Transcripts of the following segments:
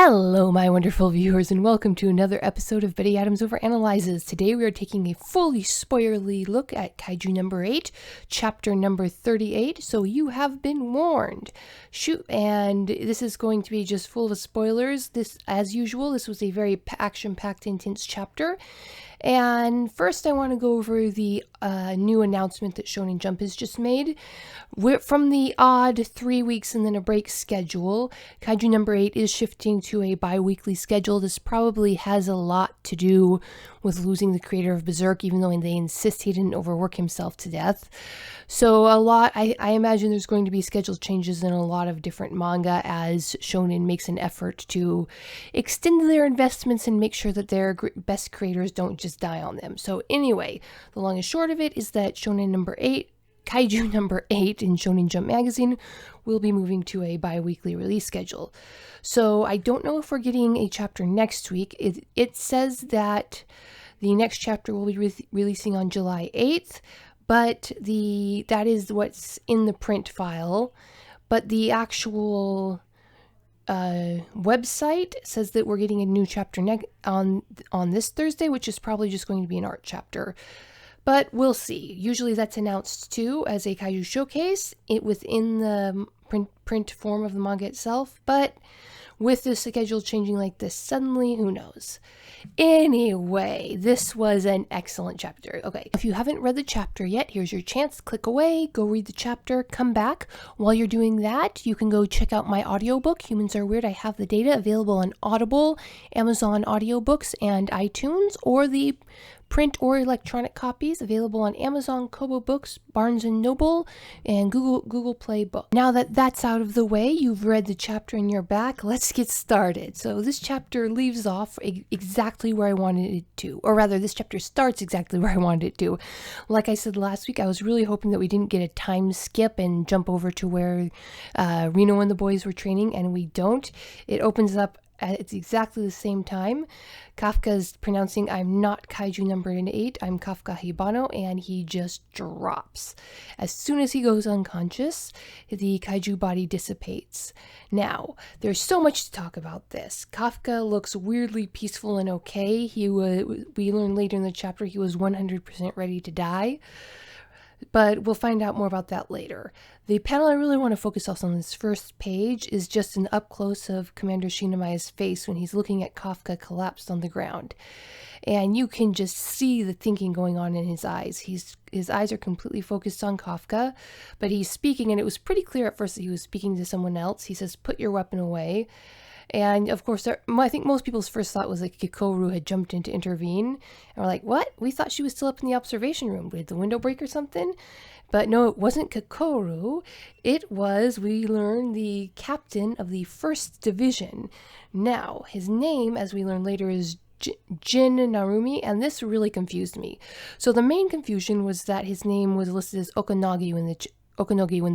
Hello, my wonderful viewers, and welcome to another episode of Betty Adams Overanalyzes. Today we are taking a fully spoilerly look at Kaiju number 8, chapter number 38, so you have been warned. Shoot, and this is going to be just full of spoilers. As usual, this was a very action-packed, intense chapter. And first I want to go over the new announcement that Shonen Jump has just made. From the odd 3 weeks and then a break schedule, Kaiju number 8 is shifting to a bi-weekly schedule. This probably has a lot to do with losing the creator of Berserk, even though they insist he didn't overwork himself to death. So I imagine there's going to be schedule changes in a lot of different manga as Shonen makes an effort to extend their investments and make sure that their best creators don't just die on them. So anyway, the long and short of it is that Kaiju number 8 in Shonen Jump magazine will be moving to a bi-weekly release schedule. So I don't know if we're getting a chapter next week. It says that the next chapter will be releasing on July 8th, but that is what's in the print file. But the actual website says that we're getting a new chapter on this Thursday, which is probably just going to be an art chapter. But we'll see. Usually that's announced too as a Kaiju showcase within the print form of the manga itself. But with the schedule changing like this suddenly, who knows? Anyway, this was an excellent chapter. Okay, if you haven't read the chapter yet, here's your chance. Click away, go read the chapter, come back. While you're doing that, you can go check out my audiobook, Humans Are Weird. I have the data available on Audible, Amazon Audiobooks, and iTunes, or the print or electronic copies available on Amazon, Kobo Books, Barnes & Noble, and Google Play Book. Now that that's out of the way, you've read the chapter and you're back, let's get started. So this chapter leaves off exactly where I wanted it to, or rather this chapter starts exactly where I wanted it to. Like I said last week, I was really hoping that we didn't get a time skip and jump over to where Reno and the boys were training, and we don't. It opens up at exactly the same time. Kafka's pronouncing, "I'm not Kaiju number 8, I'm Kafka Hibano," and he just drops. As soon as he goes unconscious, the Kaiju body dissipates. Now, there's so much to talk about this. Kafka looks weirdly peaceful and okay. We learn later in the chapter he was 100% ready to die. But we'll find out more about that later. The panel I really want to focus on this first page is just an up-close of Commander Shinomaya's face when he's looking at Kafka collapsed on the ground. And you can just see the thinking going on in his eyes. His eyes are completely focused on Kafka, but he's speaking, and it was pretty clear at first that he was speaking to someone else. He says, "Put your weapon away." And of course, I think most people's first thought was like Kikoru had jumped in to intervene. And we're like, what? We thought she was still up in the observation room. Did the window break or something? But no, it wasn't Kikoru. It was, we learn, the captain of the 1st Division. Now, his name, as we learn later, is Jin Narumi, and this really confused me. So the main confusion was that his name was listed as Okonogi when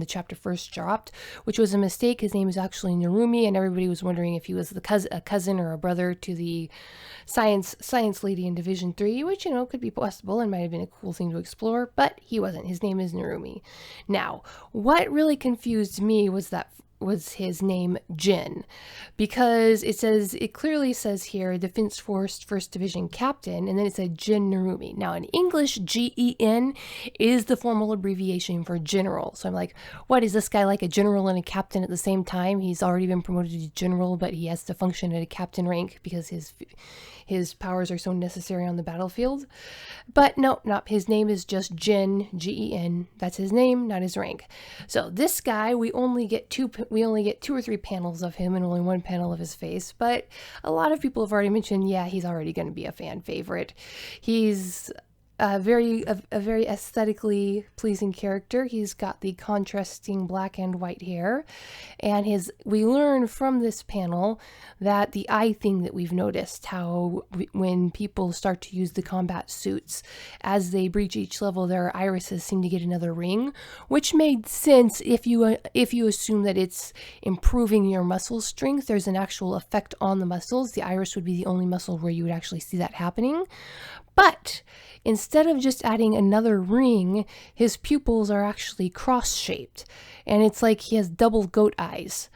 the chapter first dropped, which was a mistake. His name is actually Narumi, and everybody was wondering if he was a cousin or a brother to the science lady in Division 3, which, could be possible and might have been a cool thing to explore, but he wasn't. His name is Narumi. Now, what really confused me was his name Jin, because it clearly says here Defense Force 1st Division Captain, and then it said Jin Narumi. Now in English, GEN is the formal abbreviation for general. So I'm like, what, is this guy like a general and a captain at the same time? He's already been promoted to general, but he has to function at a captain rank because his powers are so necessary on the battlefield. But no, his name is just Jin, Gen. That's his name, not his rank. So this guy, we only get 2 or 3 panels of him and only 1 panel of his face, but a lot of people have already mentioned, yeah, he's already going to be a fan favorite. He's a very aesthetically pleasing character. He's got the contrasting black and white hair, and we learn from this panel that the eye thing that we've noticed, how when people start to use the combat suits, as they breach each level, their irises seem to get another ring, which made sense if you assume that it's improving your muscle strength. There's an actual effect on the muscles. The iris would be the only muscle where you would actually see that happening. But instead of just adding another ring, his pupils are actually cross-shaped. And it's like he has double goat eyes.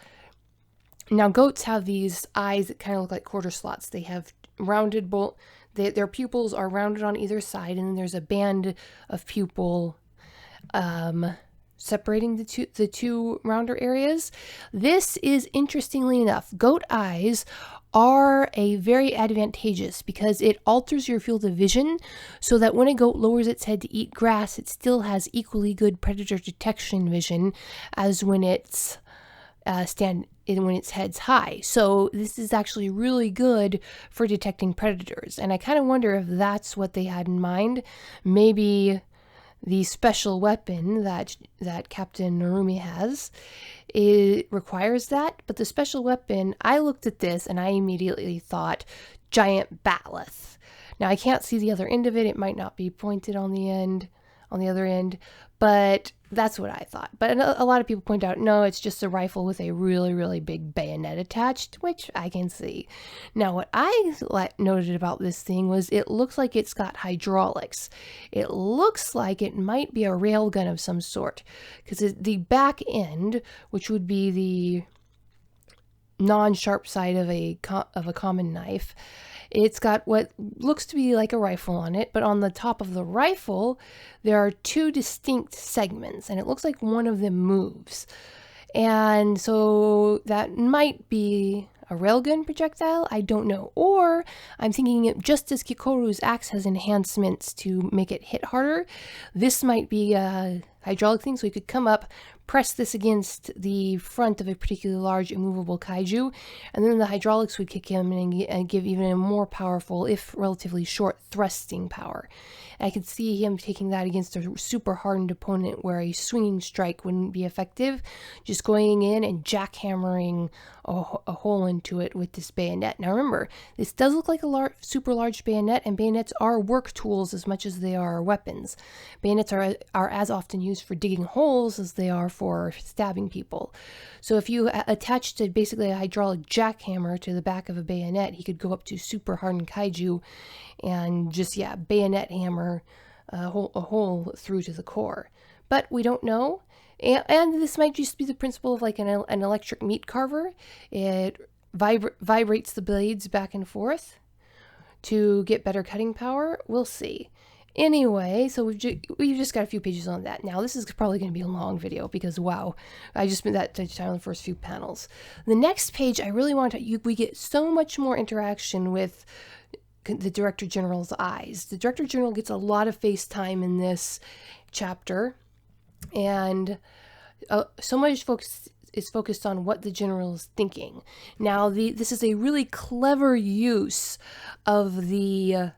Now, goats have these eyes that kind of look like quarter slots. They have rounded their pupils are rounded on either side, and then there's a band of pupil separating the two rounder areas. This is, interestingly enough, goat eyes are very advantageous because it alters your field of vision so that when a goat lowers its head to eat grass, it still has equally good predator detection vision as when it's when its head's high. So this is actually really good for detecting predators. And I kind of wonder if that's what they had in mind. Maybe the special weapon that Captain Narumi has, it requires that. But the special weapon, I looked at this and I immediately thought giant batleth. Now I can't see the other end of it. It might not be pointed on the other end, but that's what I thought. But a lot of people point out, no, it's just a rifle with a really, really big bayonet attached, which I can see. Now, what I noted about this thing was it looks like it's got hydraulics. It looks like it might be a railgun of some sort, because the back end, which would be the non-sharp side of a common knife, it's got what looks to be like a rifle on it, but on the top of the rifle, there are two distinct segments, and it looks like one of them moves. And so that might be a railgun projectile, I don't know. Or I'm thinking it, just as Kikoru's axe has enhancements to make it hit harder, this might be a hydraulic thing, so you could come up, press this against the front of a particularly large immovable kaiju, and then the hydraulics would kick in and give even a more powerful, if relatively short, thrusting power. I could see him taking that against a super hardened opponent where a swinging strike wouldn't be effective, just going in and jackhammering a hole into it with this bayonet. Now remember, this does look like a super large bayonet, and bayonets are work tools as much as they are weapons. Bayonets are as often used for digging holes as they are for stabbing people. So if you attached basically a hydraulic jackhammer to the back of a bayonet, he could go up to super hardened kaiju and just, bayonet hammer a hole through to the core. But we don't know. And this might just be the principle of like an electric meat carver. It vibrates the blades back and forth to get better cutting power. We'll see. Anyway, so we've just got a few pages on that. Now, this is probably going to be a long video because, wow, I just spent that time on the first few panels. The next page, I really want we get so much more interaction with the Director General's eyes. The Director General gets a lot of face time in this chapter, and so much focus is focused on what the general is thinking. Now, this is a really clever use of the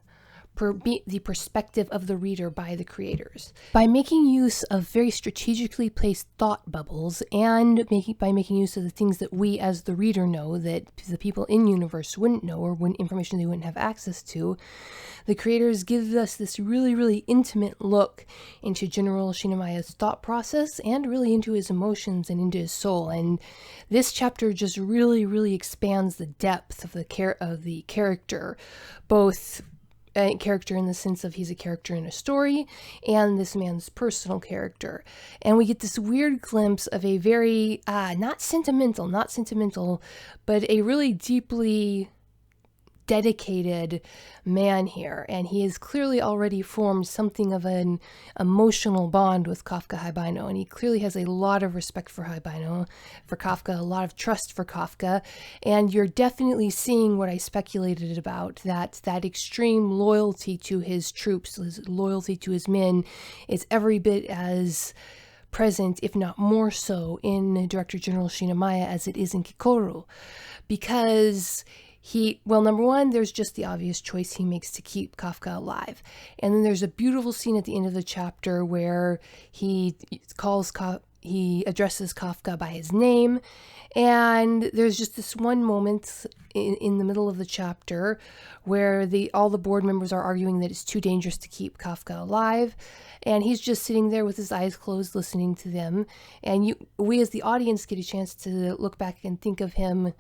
perspective of the reader by the creators. By making use of very strategically placed thought bubbles and by making use of the things that we as the reader know that the people in universe wouldn't know, or information they wouldn't have access to, the creators give us this really, really intimate look into General Shinomaya's thought process and really into his emotions and into his soul. And this chapter just really, really expands the depth of the character, both a character in the sense of he's a character in a story, and this man's personal character. And we get this weird glimpse of a very, not sentimental, but a really deeply dedicated man here, and he has clearly already formed something of an emotional bond with Kafka Haibano, and he clearly has a lot of respect for Kafka, a lot of trust for Kafka, and you're definitely seeing what I speculated about, that extreme loyalty to his troops, his loyalty to his men, is every bit as present, if not more so, in Director General Shinomaya as it is in Kikoru, because number one, there's just the obvious choice he makes to keep Kafka alive. And then there's a beautiful scene at the end of the chapter where he addresses Kafka by his name. And there's just this one moment in the middle of the chapter where all the board members are arguing that it's too dangerous to keep Kafka alive. And he's just sitting there with his eyes closed, listening to them. And we as the audience get a chance to look back and think of him.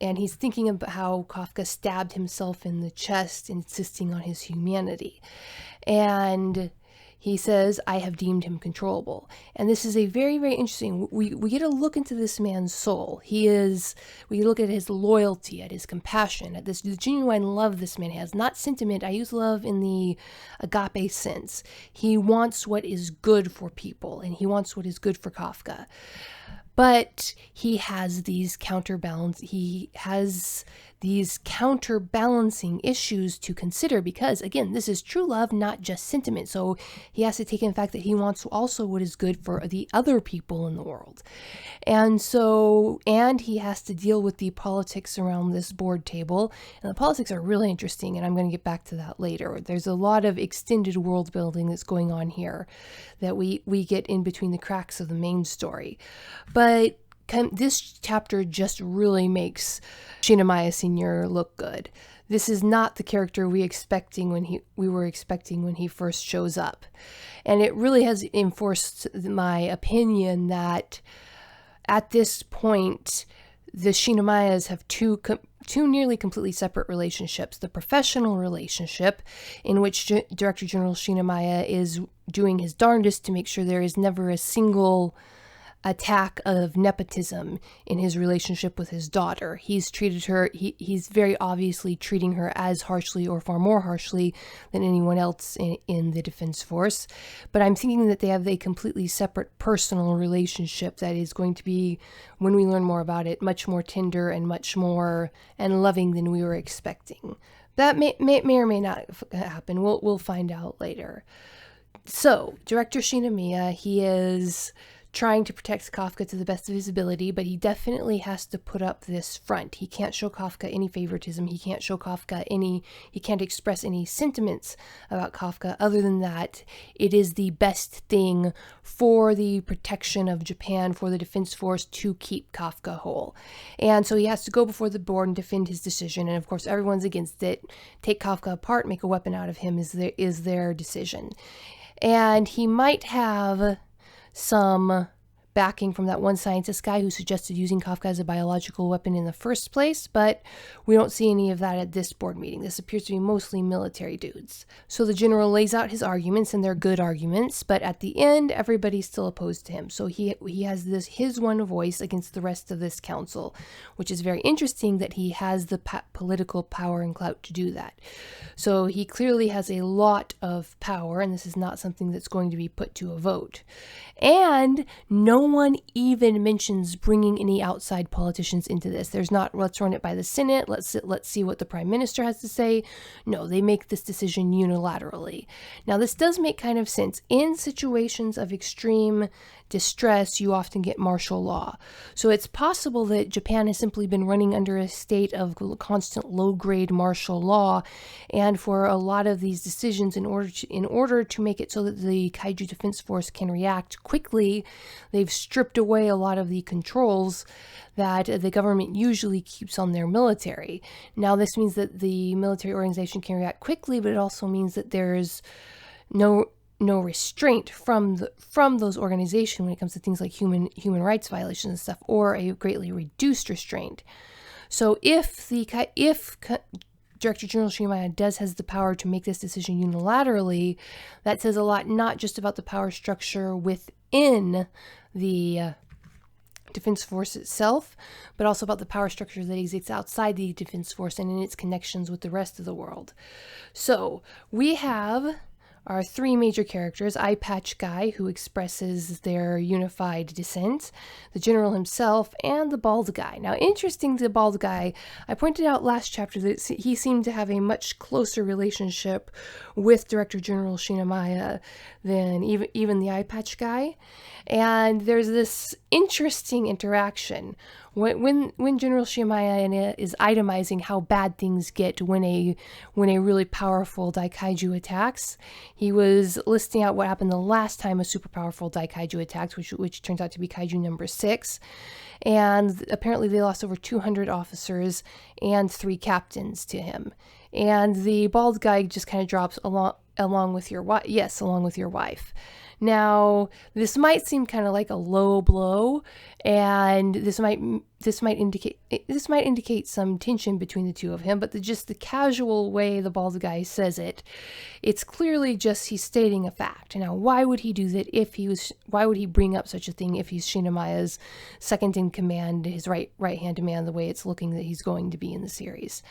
And he's thinking about how Kafka stabbed himself in the chest, insisting on his humanity. And He says, I have deemed him controllable. And this is a very, very interesting, we get a look into this man's soul. We look at his loyalty, at his compassion, at the genuine love this man has. Not sentiment, I use love in the agape sense. He wants what is good for people, and he wants what is good for Kafka. But he has these counterbalancing issues to consider because, again, this is true love, not just sentiment. So he has to take in the fact that he wants also what is good for the other people in the world. And he has to deal with the politics around this board table. And the politics are really interesting, and I'm going to get back to that later. There's a lot of extended world building that's going on here that we get in between the cracks of the main story. But this chapter just really makes Shinomaya Sr. look good. This is not the character we were expecting when he first shows up. And it really has enforced my opinion that at this point, the Shinomayas have two nearly completely separate relationships. The professional relationship, in which Director General Shinomaya is doing his darndest to make sure there is never a single attack of nepotism in his relationship with his daughter. He's treated her, he's very obviously treating her as harshly or far more harshly than anyone else in the Defense Force. But I'm thinking that they have a completely separate personal relationship that is going to be, when we learn more about it, much more tender and much more and loving than we were expecting. That may or may not happen. We'll find out later. So, Director Shinomiya, he is trying to protect Kafka to the best of his ability, but he definitely has to put up this front. He can't show Kafka any favoritism. He can't show Kafka he can't express any sentiments about Kafka other than that it is the best thing for the protection of Japan, for the Defense Force, to keep Kafka whole. And so he has to go before the board and defend his decision, and of course everyone's against it. Take Kafka apart, make a weapon out of him is their decision. And he might have some backing from that one scientist guy who suggested using Kafka as a biological weapon in the first place, but we don't see any of that at this board meeting. This appears to be mostly military dudes. So the general lays out his arguments, and they're good arguments, but at the end, everybody's still opposed to him. So he has his one voice against the rest of this council, which is very interesting that he has the political power and clout to do that. So he clearly has a lot of power, and this is not something that's going to be put to a vote. And no one even mentions bringing any outside politicians into this. There's not, let's run it by the Senate, let's see what the Prime Minister has to say. No, they make this decision unilaterally. Now, this does make kind of sense. In situations of extreme distress, you often get martial law. So it's possible that Japan has simply been running under a state of constant low-grade martial law, and for a lot of these decisions, in order to make it so that the Kaiju Defense Force can react quickly, they've stripped away a lot of the controls that the government usually keeps on their military. Now, this means that the military organization can react quickly, but it also means that there's no restraint from those organizations when it comes to things like human rights violations and stuff, or a greatly reduced restraint. So if Director General Shinomaya has the power to make this decision unilaterally, that says a lot, not just about the power structure within the Defense Force itself, but also about the power structure that exists outside the Defense Force and in its connections with the rest of the world. So we have our three major characters: Eye Patch Guy, who expresses their unified dissent, the general himself, and the bald guy. Now, interesting, the bald guy, I pointed out last chapter that he seemed to have a much closer relationship with Director General Shinomaya than even the Eye Patch Guy. And there's this interesting interaction when General Shinomaya is itemizing how bad things get when a really powerful Daikaiju attacks. He was listing out what happened the last time a super powerful Daikaiju attacked, which turns out to be Kaiju number 6. And apparently they lost over 200 officers and 3 captains to him. And the bald guy just kind of drops along with your wife. Yes, along with your wife. Now, this might seem kind of like a low blow, and this might indicate some tension between the two of him, but just the casual way the bald guy says it, it's clearly just he's stating a fact. Now, why would he do that why would he bring up such a thing if he's Shinomaya's second in command, his right-hand man, the way it's looking that he's going to be in the series?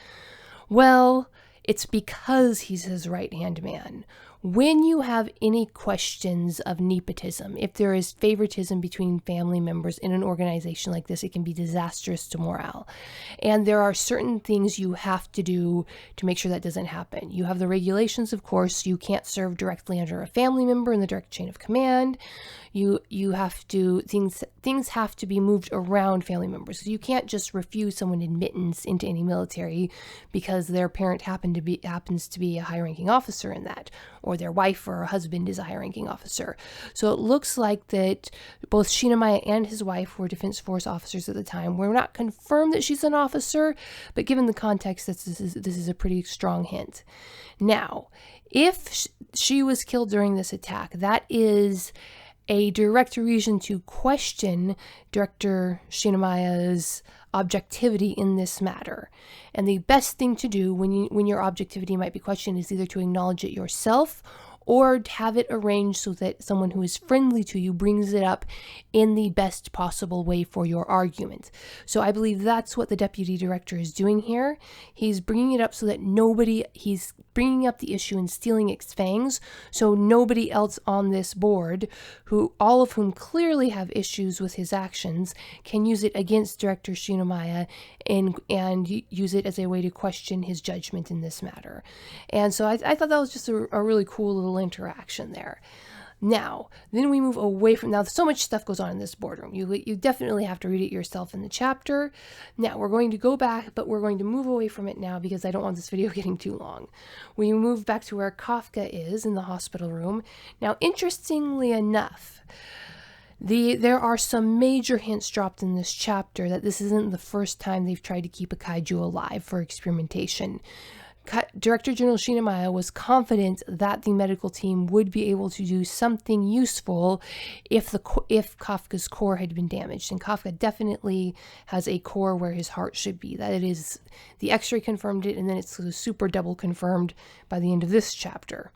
Well, it's because he's his right-hand man. When you have any questions of nepotism, if there is favoritism between family members in an organization like this, it can be disastrous to morale. And there are certain things you have to do to make sure that doesn't happen. You have the regulations, of course. You can't serve directly under a family member in the direct chain of command. You have to, things have to be moved around family members. So you can't just refuse someone admittance into any military because their parent happens to be a high-ranking officer in that, or their wife or husband is a high-ranking officer. So it looks like that both Shinomaya and his wife were Defense Force officers at the time. We're not confirmed that she's an officer, but given the context, this is a pretty strong hint. Now, if she was killed during this attack, that is a direct reason to question Director Shinomaya's objectivity in this matter. And the best thing to do when your objectivity might be questioned is either to acknowledge it yourself or have it arranged so that someone who is friendly to you brings it up in the best possible way for your argument. So I believe that's what the deputy director is doing here. He's bringing it up so that he's bringing up the issue and stealing its fangs, so nobody else on this board, all of whom clearly have issues with his actions, can use it against Director Shinomaya and use it as a way to question his judgment in this matter. And so I thought that was just a really cool little interaction there. Now, then we move away from, now so much stuff goes on in this boardroom. You definitely have to read it yourself in the chapter. Now, we're going to go back, but we're going to move away from it now because I don't want this video getting too long. We move back to where Kafka is in the hospital room. Now, interestingly enough, there are some major hints dropped in this chapter that this isn't the first time they've tried to keep a kaiju alive for experimentation. Director General Shinomaya was confident that the medical team would be able to do something useful if Kafka's core had been damaged. And Kafka definitely has a core where his heart should be. That it is, the x-ray confirmed it, and then it's super double confirmed by the end of this chapter.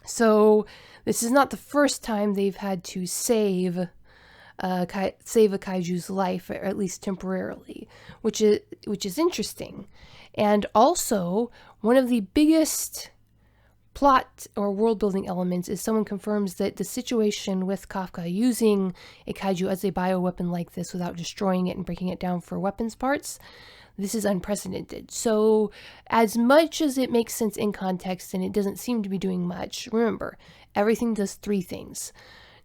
So this is not the first time they've had to save a kaiju's life, or at least temporarily, which is interesting. And also, one of the biggest plot or world-building elements is someone confirms that the situation with Kafka using a kaiju as a bioweapon like this without destroying it and breaking it down for weapons parts, this is unprecedented. So as much as it makes sense in context and it doesn't seem to be doing much, remember, everything does three things.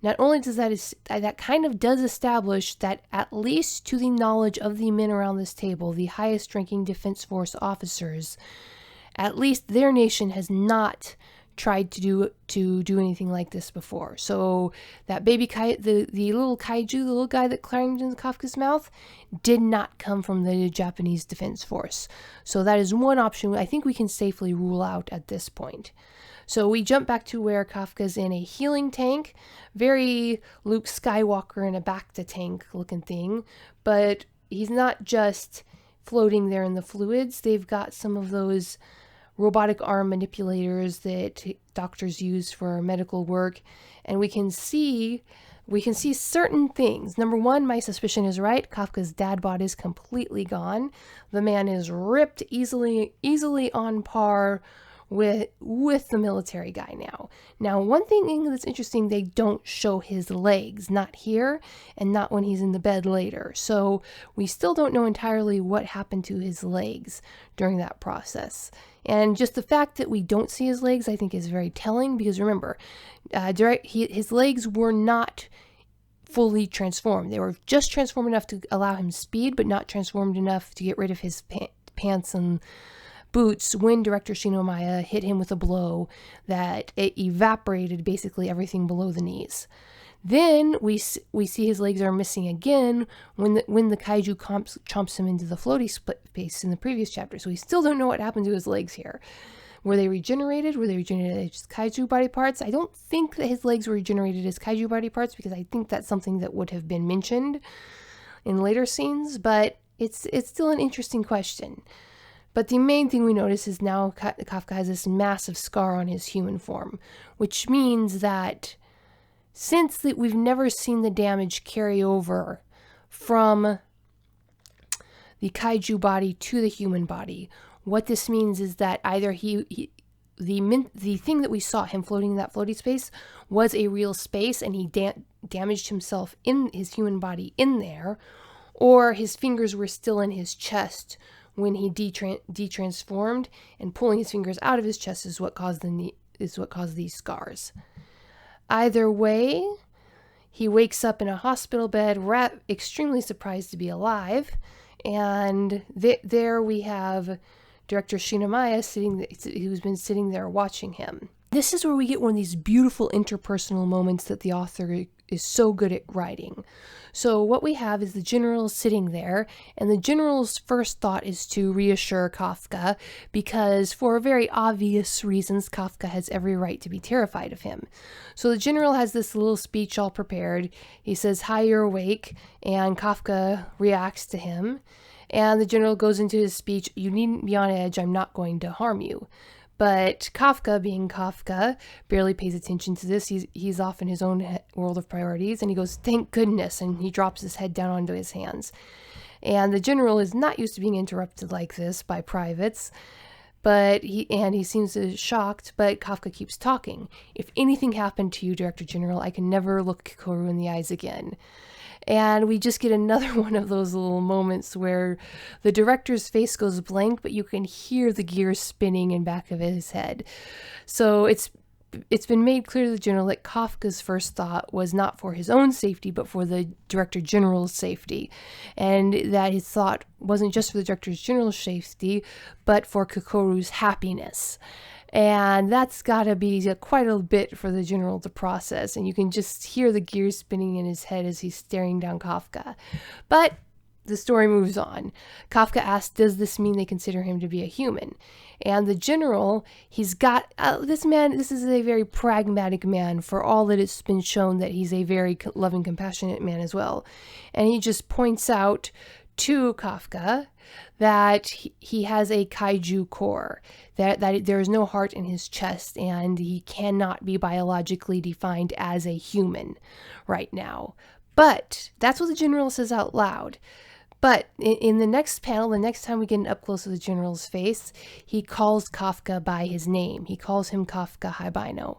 Not only does that kind of does establish that, at least to the knowledge of the men around this table, the highest ranking Defense Force officers, at least their nation has not tried to do anything like this before. So that baby the little kaiju, the little guy that climbed into Kafka's mouth, did not come from the Japanese Defense Force. So that is one option I think we can safely rule out at this point. So we jump back to where Kafka's in a healing tank, very Luke Skywalker in a back-to-tank looking thing, but he's not just floating there in the fluids. They've got some of those robotic arm manipulators that doctors use for medical work, and we can see certain things. Number one, my suspicion is right. Kafka's dad bod is completely gone. The man is ripped, easily on par with the military guy now. Now, one thing that's interesting, they don't show his legs, not here and not when he's in the bed later. So we still don't know entirely what happened to his legs during that process. And just the fact that we don't see his legs, I think, is very telling, because remember, his legs were not fully transformed. They were just transformed enough to allow him speed, but not transformed enough to get rid of his pants and boots when Director Shinomaya hit him with a blow that it evaporated basically everything below the knees. Then we see his legs are missing again when the kaiju chomps him into the floaty space in the previous chapter. So we still don't know what happened to his legs here. Were they regenerated? Were they regenerated as kaiju body parts? I don't think that his legs were regenerated as kaiju body parts, because I think that's something that would have been mentioned in later scenes, but it's still an interesting question. But the main thing we notice is now Kafka has this massive scar on his human form, which means that since that we've never seen the damage carry over from the kaiju body to the human body, what this means is that either the thing that we saw him floating in that floaty space was a real space, and he damaged himself in his human body in there, or his fingers were still in his chest when he detransformed, and pulling his fingers out of his chest is what caused these scars. Either way, he wakes up in a hospital bed, extremely surprised to be alive, and there we have Director Shinomaya who's been sitting there watching him. This is where we get one of these beautiful interpersonal moments that the author is so good at writing. So what we have is the general sitting there, and the general's first thought is to reassure Kafka, because for very obvious reasons, Kafka has every right to be terrified of him. So the general has this little speech all prepared. He says, "Hi, you're awake," and Kafka reacts to him. And the general goes into his speech, "You needn't be on edge, I'm not going to harm you." But Kafka, being Kafka, barely pays attention to this. He's off in his own world of priorities, and he goes, "Thank goodness," and he drops his head down onto his hands. And the general is not used to being interrupted like this by privates, but he seems shocked, but Kafka keeps talking. "If anything happened to you, Director General, I can never look Kikoru in the eyes again." And we just get another one of those little moments where the director's face goes blank, but you can hear the gears spinning in back of his head. So it's been made clear to the general that Kafka's first thought was not for his own safety, but for the Director General's safety. And that his thought wasn't just for the Director General's safety, but for Kikoru's happiness. And that's got to be quite a bit for the general to process. And you can just hear the gears spinning in his head as he's staring down Kafka. But the story moves on. Kafka asks, does this mean they consider him to be a human? And the general, he's got, this is a very pragmatic man, for all that it's been shown that he's a very loving, compassionate man as well. And he just points out to Kafka that he has a kaiju core, that there is no heart in his chest, and he cannot be biologically defined as a human right now. But that's what the general says out loud. But in the next panel, the next time we get an up close of the general's face, he calls Kafka by his name. He calls him Kafka Haibino.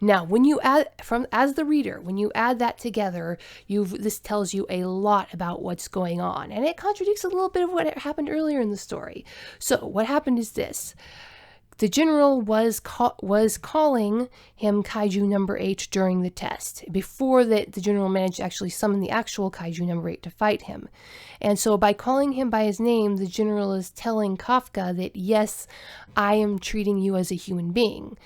Now, when you add, as the reader, when you add that together, this tells you a lot about what's going on, and it contradicts a little bit of what happened earlier in the story. So what happened is this. The general was calling him Kaiju number 8 during the test, before that the general managed to actually summon the actual Kaiju number 8 to fight him. And so by calling him by his name, the general is telling Kafka that, yes, I am treating you as a human being.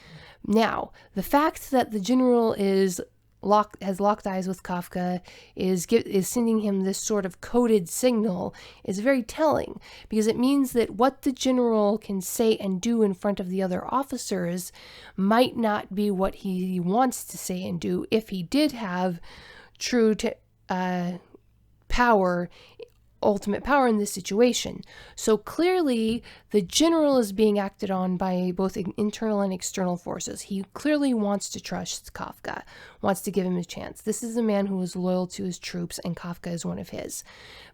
Now, the fact that the general has locked eyes with Kafka, is sending him this sort of coded signal, is very telling, because it means that what the general can say and do in front of the other officers might not be what he wants to say and do if he did have true power, ultimate power in this situation. So clearly the general is being acted on by both internal and external forces. He clearly wants to trust Kafka, wants to give him a chance. This is a man who is loyal to his troops, and Kafka is one of his.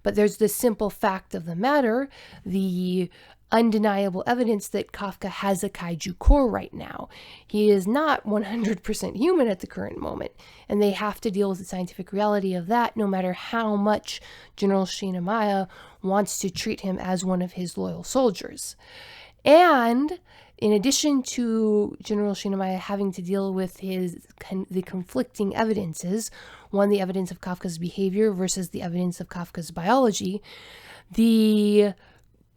But there's the simple fact of the matter, the undeniable evidence that Kafka has a kaiju core right now. He is not 100% human at the current moment, and they have to deal with the scientific reality of that, no matter how much General Shinomaya wants to treat him as one of his loyal soldiers. And in addition to General Shinomaya having to deal with the conflicting evidences, one, the evidence of Kafka's behavior versus the evidence of Kafka's biology, the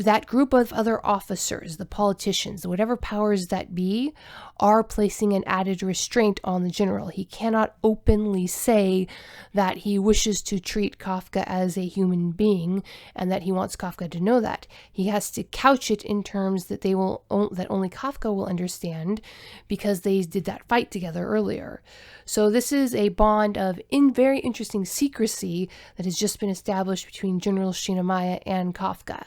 that group of other officers, the politicians, whatever powers that be, are placing an added restraint on the general. He cannot openly say that he wishes to treat Kafka as a human being and that he wants Kafka to know that. He has to couch it in terms that that only Kafka will understand, because they did that fight together earlier. So this is a bond of very interesting secrecy that has just been established between General Shinomaya and Kafka.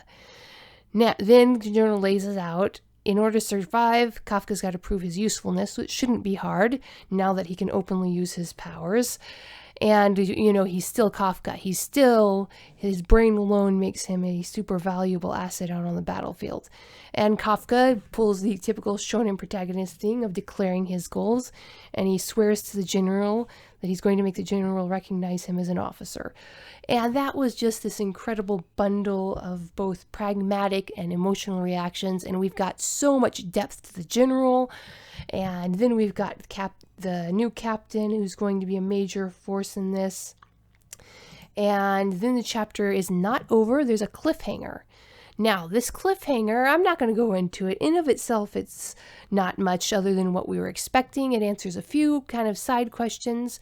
Now, then the general lays it out. In order to survive, Kafka's got to prove his usefulness, which shouldn't be hard now that he can openly use his powers. And, he's still Kafka. His brain alone makes him a super valuable asset out on the battlefield. And Kafka pulls the typical shonen protagonist thing of declaring his goals, and he swears to the general that he's going to make the general recognize him as an officer. And that was just this incredible bundle of both pragmatic and emotional reactions, and we've got so much depth to the general. And then we've got the new captain, who's going to be a major force in this. And then the chapter is not over. There's a cliffhanger. Now, this cliffhanger, I'm not going to go into it. In of itself, it's not much other than what we were expecting. It answers a few kind of side questions,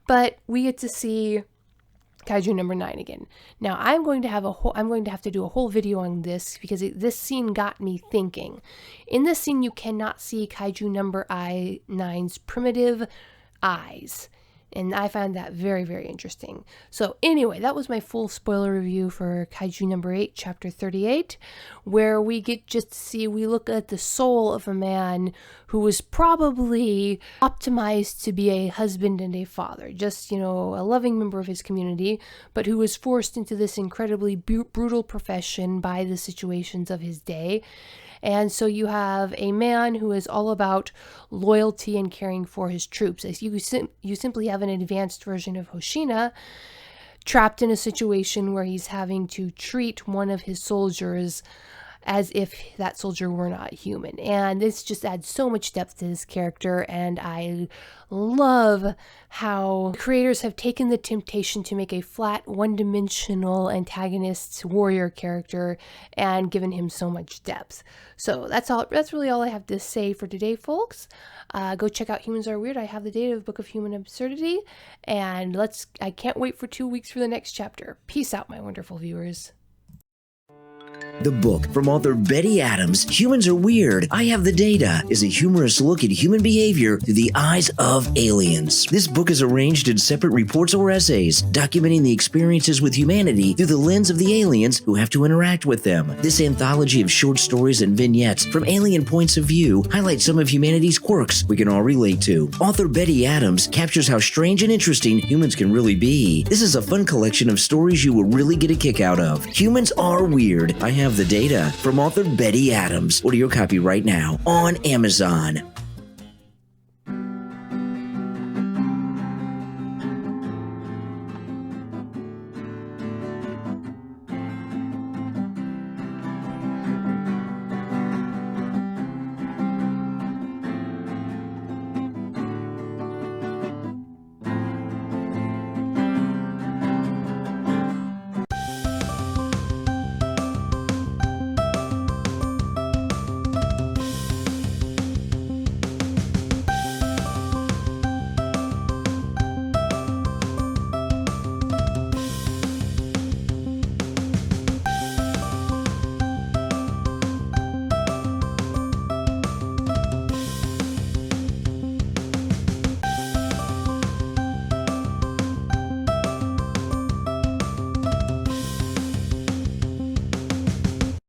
but we get to see Kaiju number 9 again. Now, I'm going to have to do a whole video on this, because this scene got me thinking. In this scene, you cannot see Kaiju number 9's primitive eyes, and I found that very, very interesting. So anyway, that was my full spoiler review for Kaiju number 8, chapter 38, where we look at the soul of a man who was probably optimized to be a husband and a father, just, a loving member of his community, but who was forced into this incredibly brutal profession by the situations of his day. And so you have a man who is all about loyalty and caring for his troops. As you simply have an advanced version of Hoshina trapped in a situation where he's having to treat one of his soldiers as if that soldier were not human. And this just adds so much depth to this character, and I love how creators have taken the temptation to make a flat, one-dimensional antagonist warrior character and given him so much depth. So that's really all I have to say for today, folks. Go check out Humans Are Weird. I have the date of Book of Human Absurdity, and I can't wait for 2 weeks for the next chapter. Peace out, my wonderful viewers. The book from author Betty Adams, Humans Are Weird, I Have the Data, is a humorous look at human behavior through the eyes of aliens. This book is arranged in separate reports or essays, documenting the experiences with humanity through the lens of the aliens who have to interact with them. This anthology of short stories and vignettes from alien points of view highlights some of humanity's quirks we can all relate to. Author Betty Adams captures how strange and interesting humans can really be. This is a fun collection of stories you will really get a kick out of. Humans Are Weird, I Have the Data, from author Betty Adams. Order your copy right now on Amazon.